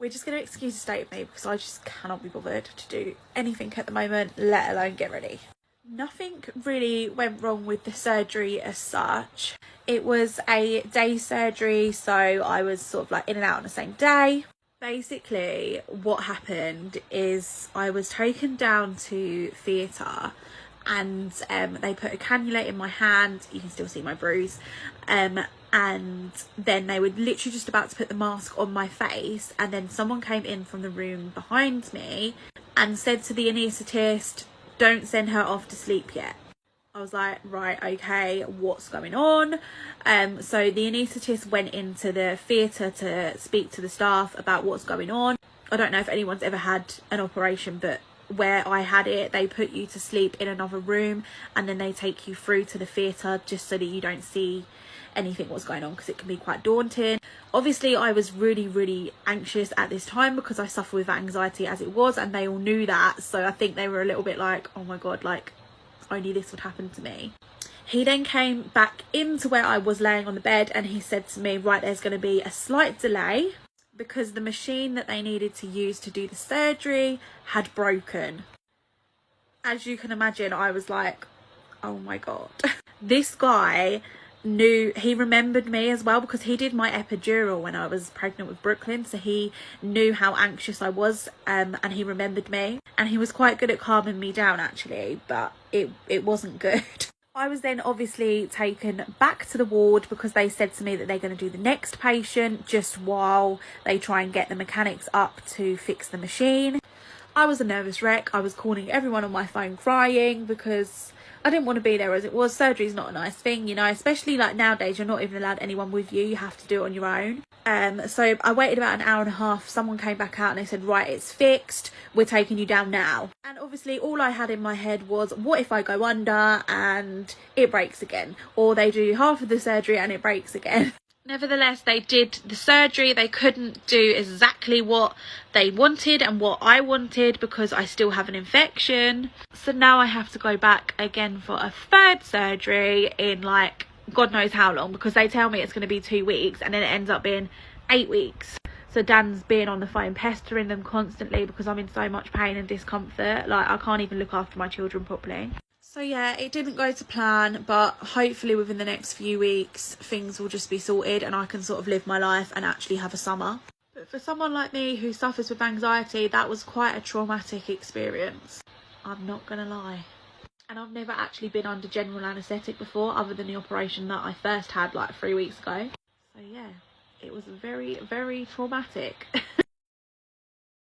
We're just going to excuse the state of me because I just cannot be bothered to do anything at the moment, let alone get ready. Nothing really went wrong with the surgery as such. It was a day surgery, so I was sort of like in and out on the same day. Basically, what happened is I was taken down to theatre and they put a cannula in my hand. You can still see my bruise. And then they were literally just about to put the mask on my face, and then someone came in from the room behind me and said to the anaesthetist, "Don't send her off to sleep yet." I was like, right, okay, what's going on? So the anaesthetist went into the theatre to speak to the staff about what's going on. I don't know if anyone's ever had an operation, but where I had it, they put you to sleep in another room and then they take you through to the theatre just so that you don't see anything what's going on, because it can be quite daunting. Obviously I was really anxious at this time because I suffer with anxiety as it was, and they all knew that, so I think they were a little bit like, oh my god, like only this would happen to me. He then came back into where I was laying on the bed and he said to me, right, there's going to be a slight delay because the machine that they needed to use to do the surgery had broken. As you can imagine, I was like, oh my god. This guy knew, he remembered me as well because he did my epidural when I was pregnant with Brooklyn, so he knew how anxious I was, and he remembered me, and he was quite good at calming me down actually, but it wasn't good. I was then obviously taken back to the ward because they said to me that they're going to do the next patient just while they try and get the mechanics up to fix the machine. I was a nervous wreck. I was calling everyone on my phone crying because I didn't want to be there as it was. Surgery is not a nice thing, you know, especially like nowadays, you're not even allowed anyone with you. You have to do it on your own. So I waited about an hour and a half. Someone came back out and they said, right, it's fixed. We're taking you down now. And obviously all I had in my head was, what if I go under and it breaks again? Or they do half of the surgery and it breaks again. Nevertheless, they did the surgery. They couldn't do exactly what they wanted and what I wanted because I still have an infection. So now I have to go back again for a third surgery in like God knows how long, because they tell me it's going to be 2 weeks and then it ends up being 8 weeks. So Dan's being on the phone pestering them constantly because I'm in so much pain and discomfort. Like I can't even look after my children properly. So yeah, it didn't go to plan, but hopefully within the next few weeks things will just be sorted and I can sort of live my life and actually have a summer. But for someone like me who suffers with anxiety, that was quite a traumatic experience. I'm not gonna lie. And I've never actually been under general anaesthetic before, other than the operation that I first had like 3 weeks ago. So yeah, it was very traumatic.